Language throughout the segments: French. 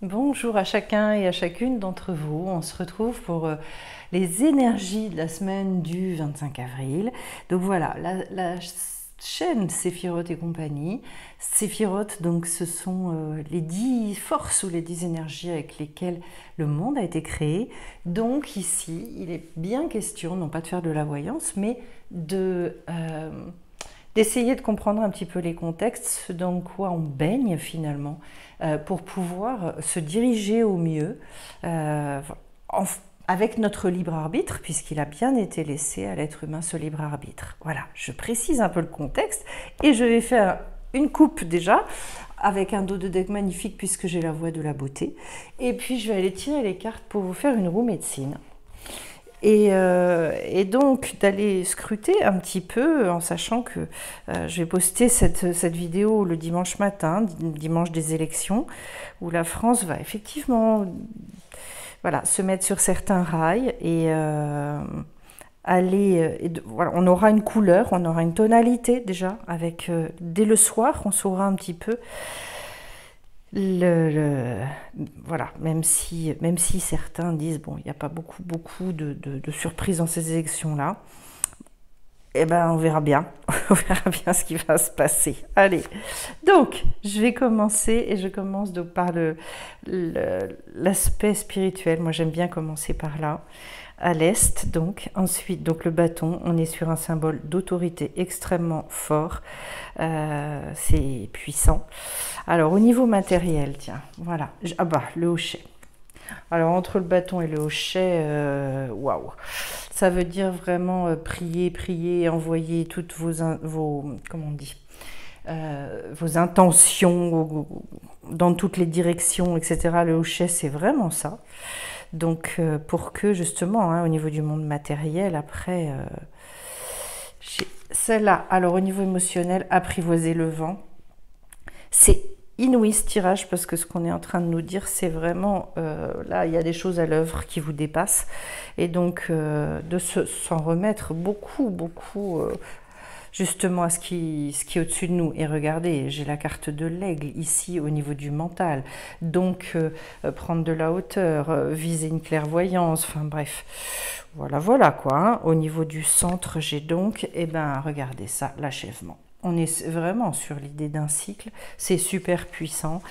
Bonjour à chacun et à chacune d'entre vous. On se retrouve pour les énergies de la semaine du 25 avril. Donc voilà, la chaîne Séphiroth et compagnie. Séphiroth, donc ce sont les 10 forces ou les 10 énergies avec lesquelles le monde a été créé. Donc ici, il est bien question, non pas de faire de la voyance, mais d'essayer de comprendre un petit peu les contextes, ce dans quoi on baigne finalement, pour pouvoir se diriger au mieux avec notre libre arbitre, puisqu'il a bien été laissé à l'être humain ce libre arbitre. Voilà, je précise un peu le contexte et je vais faire une coupe déjà avec un dos de deck magnifique puisque j'ai la voix de la beauté. Et puis je vais aller tirer les cartes pour vous faire une roue médecine. Et donc d'aller scruter un petit peu en sachant que je vais poster cette vidéo le dimanche matin, dimanche des élections, où la France va effectivement voilà, se mettre sur certains rails et voilà, on aura une couleur, on aura une tonalité déjà, avec dès le soir, on saura un petit peu voilà, même si certains disent bon, il n'y a pas beaucoup de surprises dans ces élections-là, eh ben on verra bien, on verra bien ce qui va se passer. Allez, donc je vais commencer et je commence donc par l'aspect spirituel. Moi j'aime bien commencer par là. À l'est, donc. Ensuite, donc le bâton, on est sur un symbole d'autorité extrêmement fort. C'est puissant. Alors, au niveau matériel, tiens, voilà. Ah bah, le hochet. Alors, entre le bâton et le hochet, waouh. Ça veut dire vraiment prier, prier, envoyer toutes comment on dit, vos intentions dans toutes les directions, etc. Le hochet, c'est vraiment ça. Donc pour que justement, hein, au niveau du monde matériel, après, celle-là, alors au niveau émotionnel, apprivoiser le vent, c'est inouï ce tirage parce que ce qu'on est en train de nous dire, c'est vraiment, là, il y a des choses à l'œuvre qui vous dépassent. Et donc de s'en remettre beaucoup justement à ce qui est au-dessus de nous. Et regardez, j'ai la carte de l'aigle ici au niveau du mental. Donc, prendre de la hauteur, viser une clairvoyance, enfin bref. Voilà quoi. Hein. Au niveau du centre, j'ai donc, eh ben, regardez ça, l'achèvement. On est vraiment sur l'idée d'un cycle. C'est super puissant.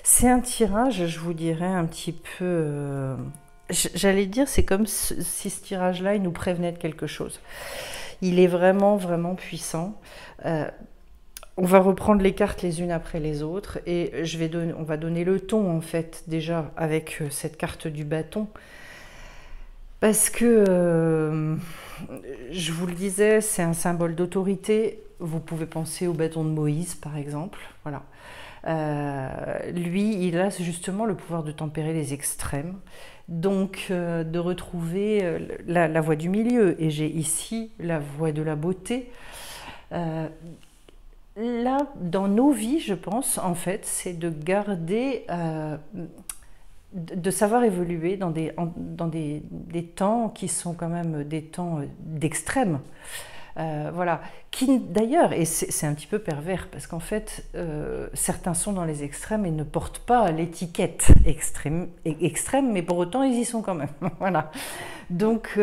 C'est un tirage, je vous dirais, un petit peu... J'allais dire, c'est comme si ce tirage-là, il nous prévenait de quelque chose. Il est vraiment puissant. On va reprendre les cartes les unes après les autres et on va donner le ton, en fait, déjà, avec cette carte du bâton. Parce que, je vous le disais, c'est un symbole d'autorité. Vous pouvez penser au bâton de Moïse, par exemple. Voilà. Lui, il a justement le pouvoir de tempérer les extrêmes. Donc, de retrouver la voie du milieu. Et j'ai ici la voie de la beauté. Là, dans nos vies, je pense, en fait, c'est de garder, de savoir évoluer dans des temps qui sont quand même des temps d'extrême. Voilà, qui d'ailleurs, et c'est un petit peu pervers, parce qu'en fait, certains sont dans les extrêmes et ne portent pas l'étiquette extrême, mais pour autant, ils y sont quand même. Voilà. Donc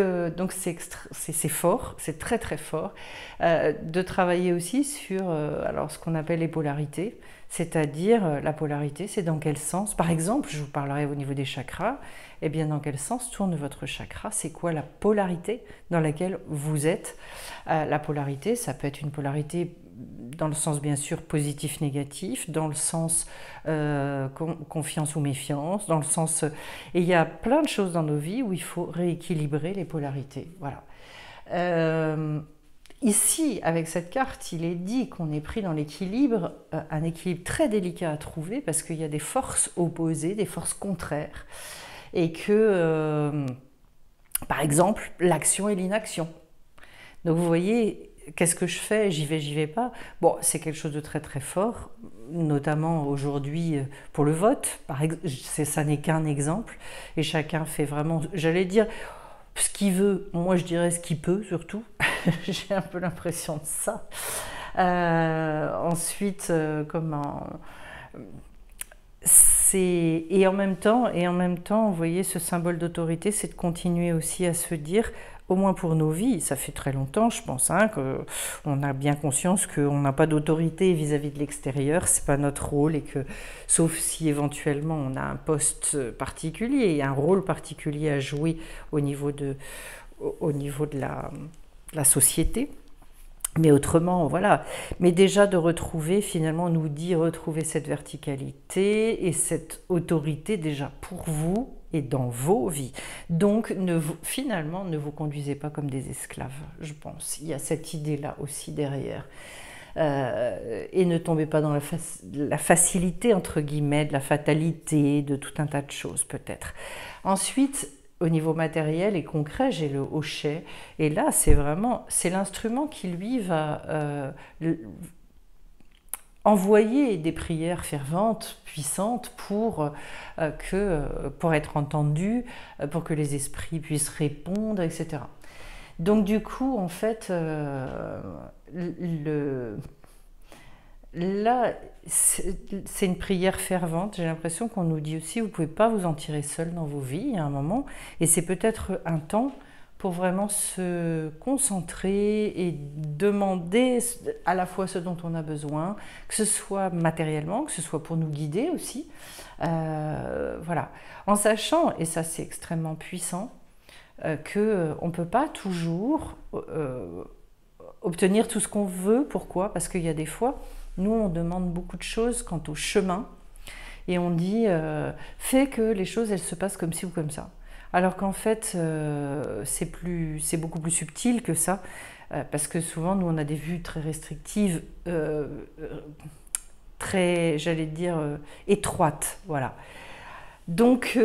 c'est fort, c'est très fort, de travailler aussi sur alors, ce qu'on appelle les polarités, c'est-à-dire la polarité, c'est dans quel sens, par exemple, je vous parlerai au niveau des chakras, et bien dans quel sens tourne votre chakra, c'est quoi la polarité dans laquelle vous êtes. La polarité, ça peut être une polarité dans le sens bien sûr positif-négatif, dans le sens confiance ou méfiance, dans le sens... et il y a plein de choses dans nos vies où il faut rééquilibrer les polarités. Voilà. Ici, avec cette carte, il est dit qu'on est pris dans l'équilibre, un équilibre très délicat à trouver parce qu'il y a des forces opposées, des forces contraires. Et que, par exemple, l'action et l'inaction. Donc vous voyez, qu'est-ce que je fais? J'y vais pas. Bon, c'est quelque chose de très fort, notamment aujourd'hui pour le vote. Ça n'est qu'un exemple. Et chacun fait vraiment, j'allais dire, ce qu'il veut. Moi, je dirais ce qu'il peut, surtout. J'ai un peu l'impression de ça. Ensuite, Et en même temps, vous voyez, ce symbole d'autorité, c'est de continuer aussi à se dire, au moins pour nos vies, ça fait très longtemps, je pense, hein, qu'on a bien conscience qu'on n'a pas d'autorité vis-à-vis de l'extérieur, c'est pas notre rôle, et que, sauf si éventuellement on a un poste particulier, un rôle particulier à jouer au niveau de la société. Mais autrement, voilà. Mais déjà de retrouver, finalement, on nous dit retrouver cette verticalité et cette autorité déjà pour vous et dans vos vies. Donc, finalement, ne vous conduisez pas comme des esclaves, je pense. Il y a cette idée-là aussi derrière. Et ne tombez pas dans la facilité, entre guillemets, de la fatalité, de tout un tas de choses, peut-être. Ensuite, au niveau matériel et concret, j'ai le hochet. Et là, c'est l'instrument qui, lui, va envoyer des prières ferventes, puissantes, pour être entendu, pour que les esprits puissent répondre, etc. Donc, du coup, en fait, là, c'est une prière fervente. J'ai l'impression qu'on nous dit aussi, vous ne pouvez pas vous en tirer seul dans vos vies à un moment. Et c'est peut-être un temps pour vraiment se concentrer et demander à la fois ce dont on a besoin, que ce soit matériellement, que ce soit pour nous guider aussi. Voilà. En sachant, et ça c'est extrêmement puissant, qu'on ne peut pas toujours obtenir tout ce qu'on veut. Pourquoi? Parce qu'il y a des fois, nous on demande beaucoup de choses quant au chemin et on dit fais que les choses elles se passent comme ci ou comme ça. Alors qu'en fait c'est beaucoup plus subtil que ça, parce que souvent nous on a des vues très restrictives, très, j'allais dire, étroites, voilà. Donc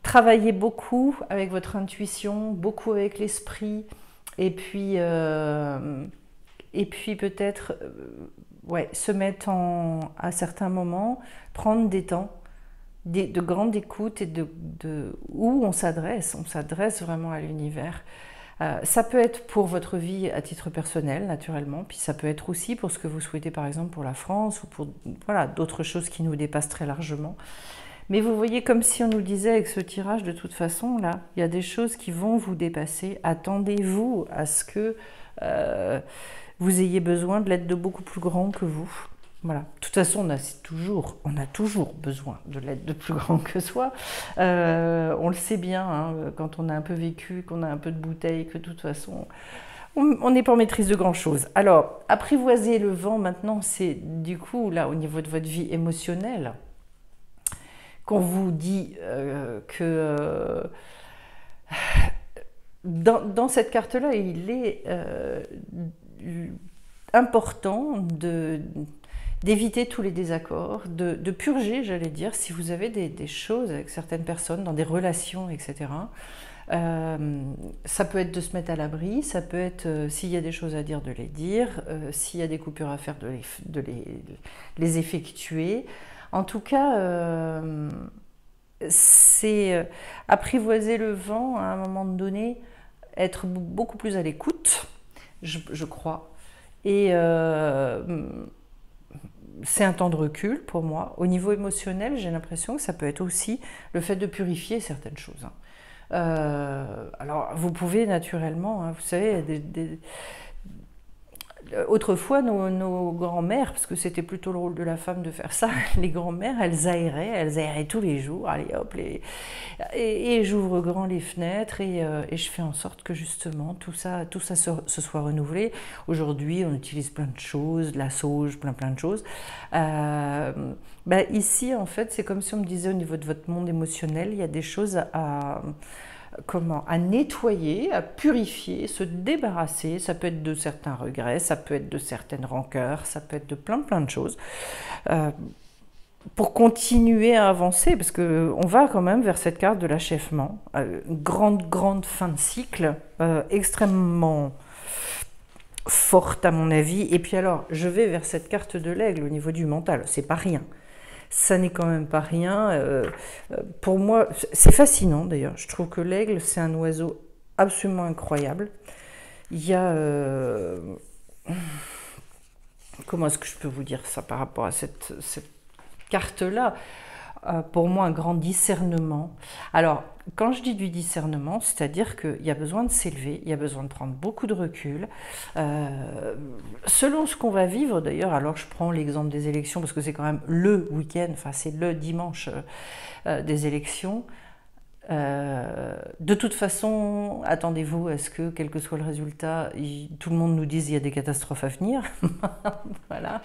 travaillez beaucoup avec votre intuition, beaucoup avec l'esprit, et puis peut-être ouais, se mettre à certains moments, prendre des temps de grande écoute et où on s'adresse vraiment à l'univers. Ça peut être pour votre vie à titre personnel, naturellement, puis ça peut être aussi pour ce que vous souhaitez, par exemple, pour la France, ou pour voilà, d'autres choses qui nous dépassent très largement. Mais vous voyez, comme si on nous disait avec ce tirage, de toute façon, là, il y a des choses qui vont vous dépasser. Attendez-vous à ce que vous ayez besoin de l'aide de beaucoup plus grand que vous. Voilà. De toute façon, on a toujours besoin de l'aide de plus grand que soi. On le sait bien, hein, quand on a un peu vécu, qu'on a un peu de bouteille, que de toute façon, on n'est pas en maîtrise de grand-chose. Alors, apprivoiser le vent, maintenant, c'est du coup, là, au niveau de votre vie émotionnelle, qu'on vous dit que dans cette carte-là, il est important d'éviter tous les désaccords, de purger, j'allais dire, si vous avez des choses avec certaines personnes, dans des relations, etc. Ça peut être de se mettre à l'abri, ça peut être, s'il y a des choses à dire, de les dire, s'il y a des coupures à faire, de les effectuer. En tout cas, c'est apprivoiser le vent à un moment donné, être beaucoup plus à l'écoute, je crois. Et c'est un temps de recul pour moi. Au niveau émotionnel, j'ai l'impression que ça peut être aussi le fait de purifier certaines choses. Alors, vous pouvez naturellement, hein, vous savez, autrefois, nos grands-mères, parce que c'était plutôt le rôle de la femme de faire ça, les grands-mères, elles aéraient tous les jours, allez hop, et j'ouvre grand les fenêtres et je fais en sorte que justement tout ça se soit renouvelé. Aujourd'hui, on utilise plein de choses, de la sauge, plein de choses. Ici, en fait, c'est comme si on me disait au niveau de votre monde émotionnel, il y a des choses à nettoyer, à purifier, se débarrasser. Ça peut être de certains regrets, ça peut être de certaines rancœurs, ça peut être de plein de choses, pour continuer à avancer, parce qu'on va quand même vers cette carte de l'achèvement, grande fin de cycle, extrêmement forte à mon avis. Et puis alors, je vais vers cette carte de l'aigle au niveau du mental, c'est pas rien. Ça n'est quand même pas rien. Pour moi, c'est fascinant d'ailleurs. Je trouve que l'aigle, c'est un oiseau absolument incroyable. Il y a comment est-ce que je peux vous dire ça par rapport à cette carte-là? Pour moi, un grand discernement. Alors, quand je dis du discernement, c'est-à-dire qu'il y a besoin de s'élever, il y a besoin de prendre beaucoup de recul. Selon ce qu'on va vivre, d'ailleurs, alors je prends l'exemple des élections, parce que c'est quand même le week-end, enfin c'est le dimanche des élections. De toute façon, attendez-vous à ce que, quel que soit le résultat, tout le monde nous dise qu'il y a des catastrophes à venir. Voilà.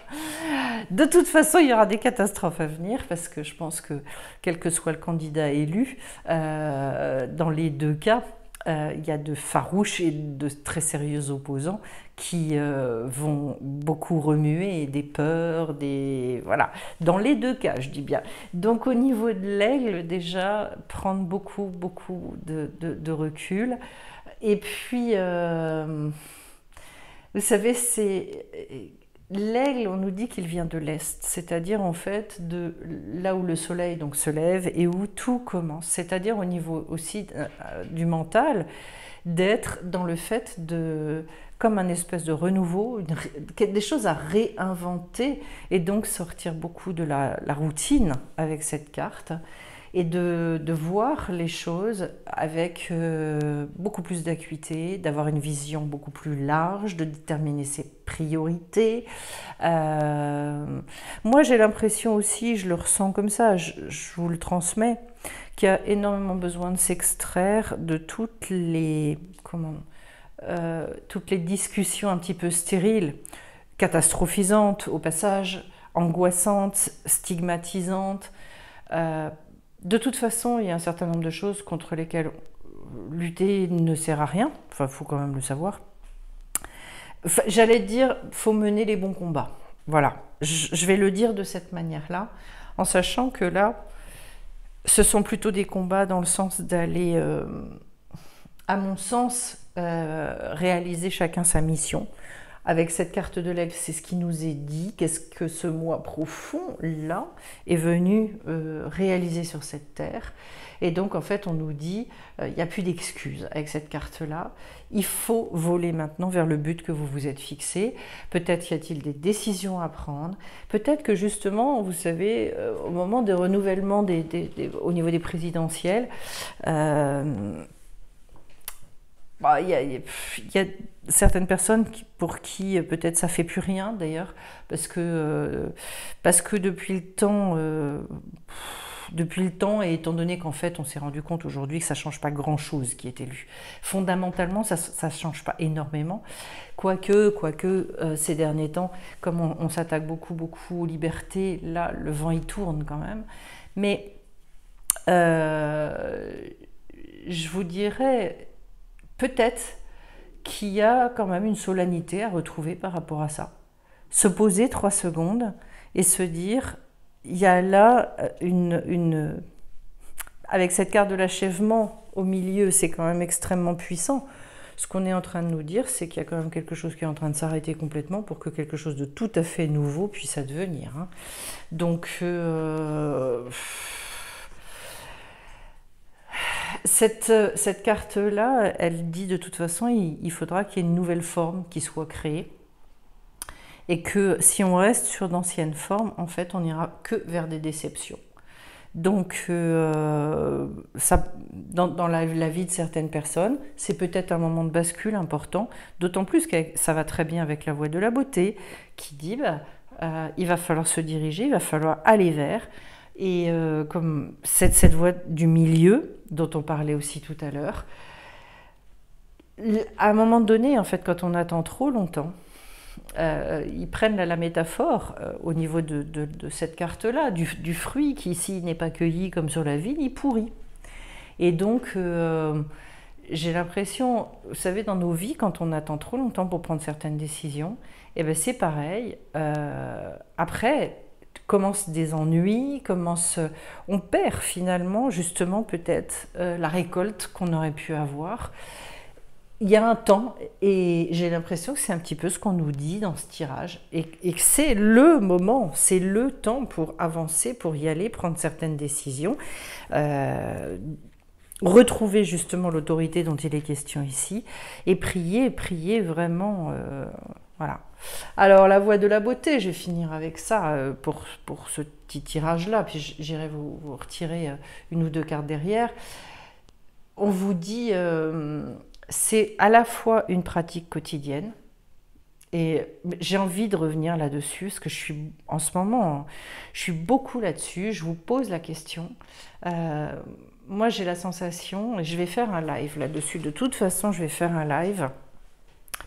De toute façon, il y aura des catastrophes à venir parce que je pense que, quel que soit le candidat élu, dans les deux cas, il y a de farouches et de très sérieux opposants qui vont beaucoup remuer des peurs, voilà. Dans les deux cas, je dis bien. Donc au niveau de l'aigle, déjà, prendre beaucoup de recul. Et puis, vous savez, l'aigle, on nous dit qu'il vient de l'Est, c'est-à-dire en fait de là où le soleil donc se lève et où tout commence, c'est-à-dire au niveau aussi du mental, d'être dans le fait de, comme un espèce de renouveau, des choses à réinventer et donc sortir beaucoup de la routine avec cette carte et de voir les choses avec beaucoup plus d'acuité, d'avoir une vision beaucoup plus large, de déterminer ses priorités. Moi, j'ai l'impression aussi, je le ressens comme ça, je vous le transmets, qu'il y a énormément besoin de s'extraire de toutes les discussions un petit peu stériles, catastrophisantes au passage, angoissantes, stigmatisantes. De toute façon, il y a un certain nombre de choses contre lesquelles lutter ne sert à rien. Enfin, il faut quand même le savoir. Enfin, j'allais dire, il faut mener les bons combats. Voilà, je vais le dire de cette manière-là, en sachant que là, ce sont plutôt des combats dans le sens d'aller, à mon sens, réaliser chacun sa mission. Avec cette carte de l'aigle, c'est ce qui nous est dit. Qu'est-ce que ce moi profond-là est venu réaliser sur cette terre? Et donc, en fait, on nous dit, il n'y a plus d'excuses avec cette carte-là. Il faut voler maintenant vers le but que vous vous êtes fixé. Peut-être y a-t-il des décisions à prendre. Peut-être que justement, vous savez, au moment des renouvellements au niveau des présidentielles, il y a certaines personnes pour qui peut-être ça fait plus rien d'ailleurs, parce que depuis le temps, et étant donné qu'en fait on s'est rendu compte aujourd'hui que ça ne change pas grand-chose qui est élu. Fondamentalement, ça ne change pas énormément, quoique ces derniers temps, comme on s'attaque beaucoup aux libertés, là le vent y tourne quand même. Mais je vous dirais peut-être qu'il y a quand même une solennité à retrouver par rapport à ça. Se poser 3 secondes et se dire, il y a là avec cette carte de l'achèvement au milieu, c'est quand même extrêmement puissant. Ce qu'on est en train de nous dire, c'est qu'il y a quand même quelque chose qui est en train de s'arrêter complètement pour que quelque chose de tout à fait nouveau puisse advenir. Donc, cette carte-là, elle dit de toute façon, il faudra qu'il y ait une nouvelle forme qui soit créée. Et que si on reste sur d'anciennes formes, en fait, on n'ira que vers des déceptions. Donc, dans la vie de certaines personnes, c'est peut-être un moment de bascule important, d'autant plus que ça va très bien avec la voie de la beauté, qui dit il va falloir se diriger, il va falloir aller vers. Et comme cette voie du milieu, dont on parlait aussi tout à l'heure, à un moment donné, en fait, quand on attend trop longtemps, ils prennent la métaphore au niveau de cette carte-là, du fruit qui ici n'est pas cueilli comme sur la vigne, il pourrit. Et donc, j'ai l'impression, vous savez, dans nos vies, quand on attend trop longtemps pour prendre certaines décisions, eh ben c'est pareil. Après, commencent des ennuis, on perd finalement justement peut-être la récolte qu'on aurait pu avoir. Il y a un temps, et j'ai l'impression que c'est un petit peu ce qu'on nous dit dans ce tirage, et que c'est le moment, c'est le temps pour avancer, pour y aller, prendre certaines décisions, retrouver justement l'autorité dont il est question ici, et prier vraiment Voilà. Alors, la voie de la beauté, je vais finir avec ça pour ce petit tirage-là, puis j'irai vous retirer une ou deux cartes derrière. On vous dit, c'est à la fois une pratique quotidienne, et j'ai envie de revenir là-dessus, parce que en ce moment, je suis beaucoup là-dessus, je vous pose la question. Moi, j'ai la sensation, et je vais faire un live là-dessus, de toute façon, je vais faire un live,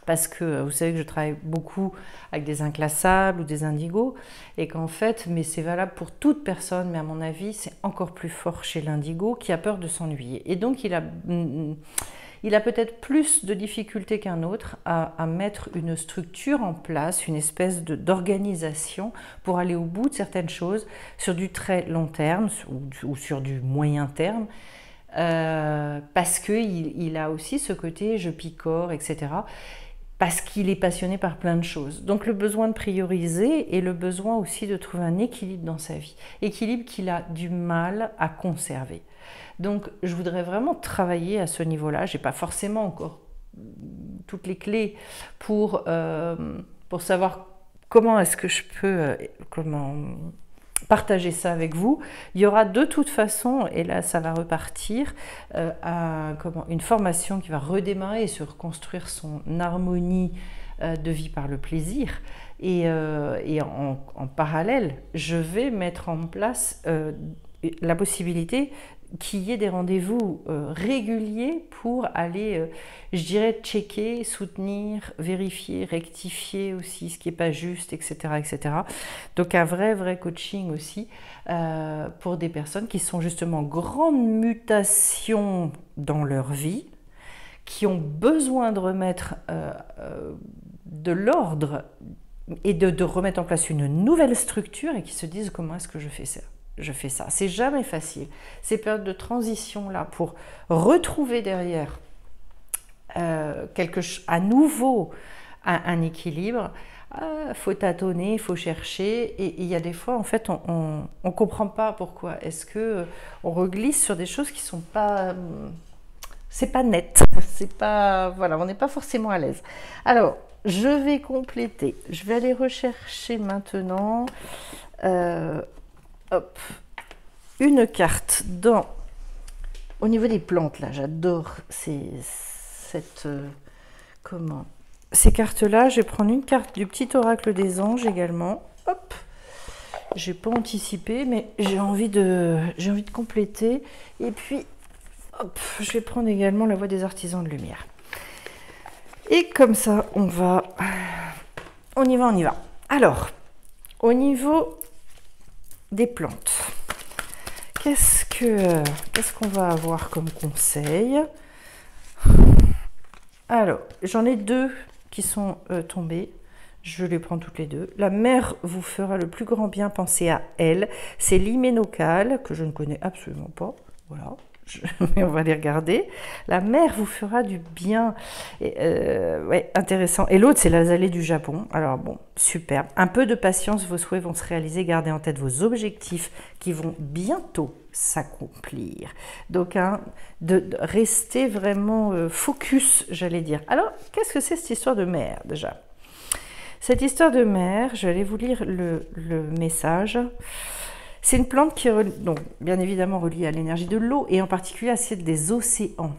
parce que vous savez que je travaille beaucoup avec des inclassables ou des indigos, et qu'en fait, mais c'est valable pour toute personne, mais à mon avis, c'est encore plus fort chez l'indigo qui a peur de s'ennuyer. Et donc, il a peut-être plus de difficultés qu'un autre à mettre une structure en place, une espèce d'organisation pour aller au bout de certaines choses sur du très long terme ou sur du moyen terme, parce qu'il a aussi ce côté je picore, etc., parce qu'il est passionné par plein de choses. Donc le besoin de prioriser et le besoin aussi de trouver un équilibre dans sa vie. Équilibre qu'il a du mal à conserver. Donc je voudrais vraiment travailler à ce niveau-là. Je n'ai pas forcément encore toutes les clés pour savoir comment est-ce que je peux partager ça avec vous. Il y aura de toute façon, et là ça va repartir, une formation qui va redémarrer et se reconstruire son harmonie de vie par le plaisir. Et en parallèle, je vais mettre en place la possibilité qu'il y ait des rendez-vous réguliers pour aller, je dirais, checker, soutenir, vérifier, rectifier aussi ce qui n'est pas juste, etc., etc. Donc un vrai coaching aussi pour des personnes qui sont justement en grande mutation dans leur vie, qui ont besoin de remettre de l'ordre et de remettre en place une nouvelle structure et qui se disent comment est-ce que je fais ça ? Je fais ça. C'est jamais facile. Ces périodes de transition-là, pour retrouver derrière à nouveau un équilibre, faut tâtonner, il faut chercher. Et il y a des fois, en fait, on ne comprend pas pourquoi. Est-ce qu'on reglisse sur des choses qui ne sont pas... c'est pas net. C'est pas... Voilà, on n'est pas forcément à l'aise. Alors, je vais compléter. Je vais aller rechercher maintenant... hop, une carte au niveau des plantes, là, j'adore ces cartes-là. Je vais prendre une carte du petit oracle des anges également. Hop, j'ai pas anticipé, mais j'ai envie de compléter. Et puis, hop, je vais prendre également la voix des artisans de lumière. Et comme ça, on y va. Alors, au niveau des plantes. Qu'est-ce qu'on va avoir comme conseil? Alors, j'en ai deux qui sont tombées. Je les prends toutes les deux. La mère vous fera le plus grand bien, pensez à elle. C'est l'hyménocale, que je ne connais absolument pas. Voilà. Mais on va les regarder. La mer vous fera du bien. Ouais, intéressant. Et l'autre, c'est l'azalée du Japon. Alors bon, super. Un peu de patience, vos souhaits vont se réaliser. Gardez en tête vos objectifs qui vont bientôt s'accomplir. Donc, de rester vraiment focus, j'allais dire. Alors, qu'est-ce que c'est cette histoire de mer, déjà? Cette histoire de mer, je vais aller vous lire le message. C'est une plante qui est donc, bien évidemment reliée à l'énergie de l'eau et en particulier à celle des océans.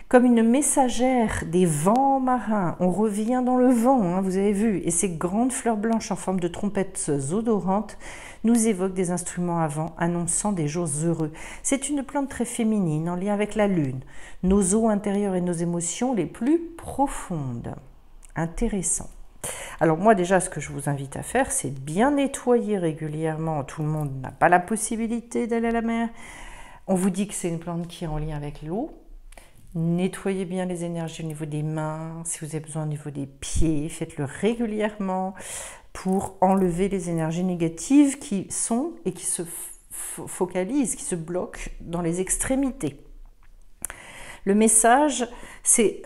Comme une messagère des vents marins, on revient dans le vent, hein, vous avez vu, et ces grandes fleurs blanches en forme de trompettes odorantes nous évoquent des instruments à vent annonçant des jours heureux. C'est une plante très féminine en lien avec la lune, nos eaux intérieures et nos émotions les plus profondes. Intéressant. Alors moi déjà, ce que je vous invite à faire, c'est bien nettoyer régulièrement. Tout le monde n'a pas la possibilité d'aller à la mer. On vous dit que c'est une plante qui est en lien avec l'eau. Nettoyez bien les énergies au niveau des mains. Si vous avez besoin au niveau des pieds, faites-le régulièrement pour enlever les énergies négatives qui sont et qui se focalisent, qui se bloquent dans les extrémités. Le message, c'est...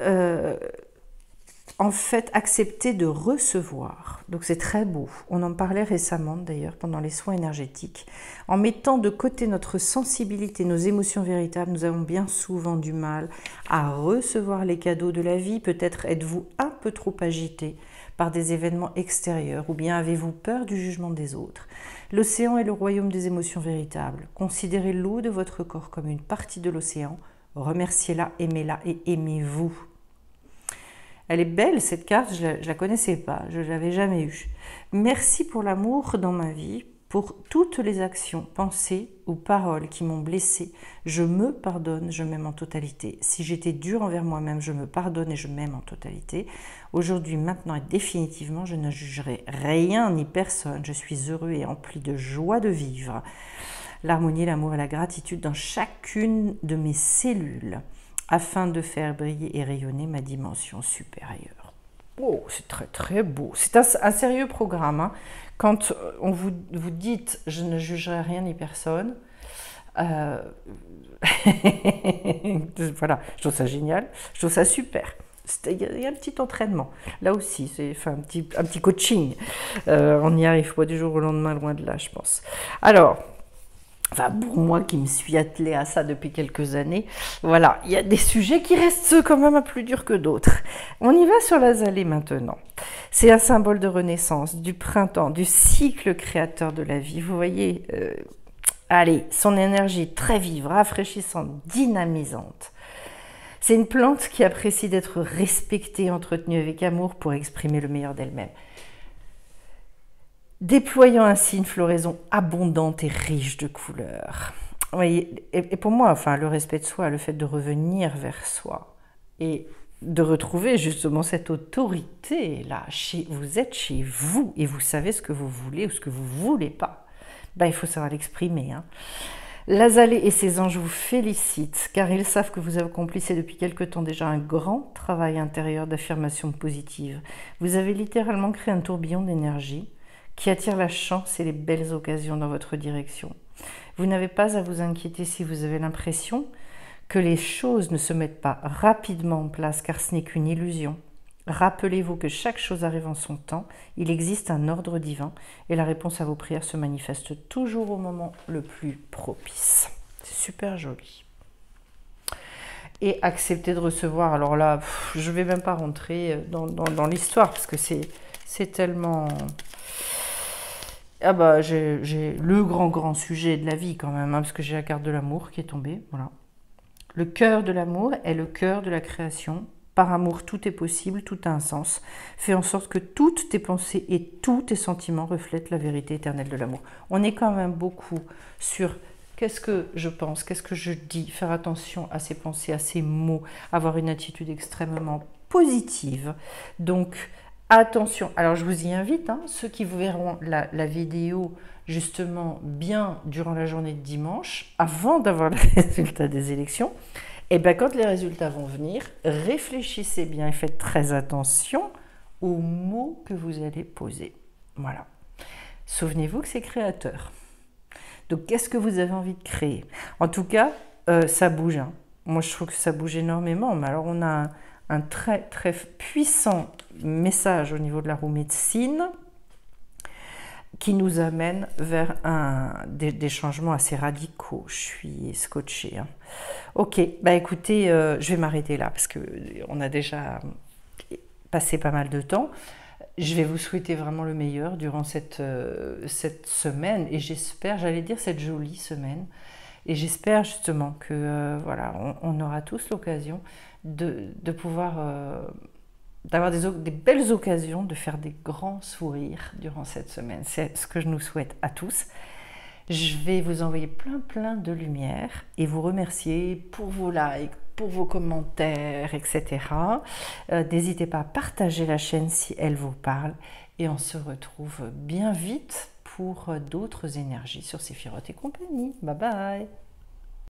en fait, accepter de recevoir. Donc c'est très beau. On en parlait récemment d'ailleurs pendant les soins énergétiques. En mettant de côté notre sensibilité, nos émotions véritables, nous avons bien souvent du mal à recevoir les cadeaux de la vie. Peut-être êtes-vous un peu trop agité par des événements extérieurs ou bien avez-vous peur du jugement des autres? L'océan est le royaume des émotions véritables. Considérez l'eau de votre corps comme une partie de l'océan. Remerciez-la, aimez-la et aimez-vous. Elle est belle cette carte, je la connaissais pas, je l'avais jamais eue. Merci pour l'amour dans ma vie, pour toutes les actions, pensées ou paroles qui m'ont blessée. Je me pardonne, je m'aime en totalité. Si j'étais dure envers moi-même, je me pardonne et je m'aime en totalité. Aujourd'hui, maintenant et définitivement, je ne jugerai rien ni personne. Je suis heureux et empli de joie de vivre. L'harmonie, l'amour et la gratitude dans chacune de mes cellules, afin de faire briller et rayonner ma dimension supérieure. Oh, c'est très très beau. C'est un sérieux programme. Hein. Quand on vous dites « je ne jugerai rien ni personne », voilà, je trouve ça génial, je trouve ça super. Il y a un petit entraînement. Là aussi, c'est un petit coaching. On n'y arrive pas du jour au lendemain, loin de là, je pense. Alors, enfin, pour moi qui me suis attelée à ça depuis quelques années, voilà, il y a des sujets qui restent quand même plus durs que d'autres. On y va sur l'azalée maintenant. C'est un symbole de renaissance, du printemps, du cycle créateur de la vie. Vous voyez, allez, son énergie très vive, rafraîchissante, dynamisante. C'est une plante qui apprécie d'être respectée, entretenue avec amour pour exprimer le meilleur d'elle-même, déployant ainsi une floraison abondante et riche de couleurs. Oui, et pour moi, enfin, le respect de soi, le fait de revenir vers soi et de retrouver justement cette autorité là, vous êtes chez vous et vous savez ce que vous voulez ou ce que vous ne voulez pas. Ben, il faut savoir l'exprimer. Hein. L'azalée et ses anges vous félicitent car ils savent que vous accomplissez depuis quelque temps déjà un grand travail intérieur d'affirmation positive. Vous avez littéralement créé un tourbillon d'énergie qui attire la chance et les belles occasions dans votre direction. Vous n'avez pas à vous inquiéter si vous avez l'impression que les choses ne se mettent pas rapidement en place, car ce n'est qu'une illusion. Rappelez-vous que chaque chose arrive en son temps, il existe un ordre divin, et la réponse à vos prières se manifeste toujours au moment le plus propice. C'est super joli. Et accepter de recevoir, alors là, je ne vais même pas rentrer dans l'histoire, parce que c'est tellement... Ah bah, j'ai le grand sujet de la vie quand même, hein, parce que j'ai la carte de l'amour qui est tombée, voilà. Le cœur de l'amour est le cœur de la création. Par amour, tout est possible, tout a un sens. Fais en sorte que toutes tes pensées et tous tes sentiments reflètent la vérité éternelle de l'amour. On est quand même beaucoup sur qu'est-ce que je pense, qu'est-ce que je dis, faire attention à ses pensées, à ses mots, avoir une attitude extrêmement positive. Donc, attention, alors je vous y invite, hein, ceux qui vous verront la vidéo justement bien durant la journée de dimanche, avant d'avoir les résultats des élections, et bien quand les résultats vont venir, réfléchissez bien et faites très attention aux mots que vous allez poser. Voilà. Souvenez-vous que c'est créateur. Donc qu'est-ce que vous avez envie de créer? En tout cas, ça bouge. Hein. Moi je trouve que ça bouge énormément, mais alors on a un très très puissant message au niveau de la roue médecine qui nous amène vers des changements assez radicaux. Je suis scotchée. Hein. Ok, bah écoutez, je vais m'arrêter là parce qu'on a déjà passé pas mal de temps. Je vais vous souhaiter vraiment le meilleur durant cette semaine et j'espère, j'allais dire cette jolie semaine, et j'espère justement que voilà, on aura tous l'occasion de pouvoir... d'avoir des belles occasions de faire des grands sourires durant cette semaine. C'est ce que je nous souhaite à tous. Je vais vous envoyer plein de lumière et vous remercier pour vos likes, pour vos commentaires, etc. N'hésitez pas à partager la chaîne si elle vous parle et on se retrouve bien vite pour d'autres énergies sur Séphiroth et compagnie. Bye bye.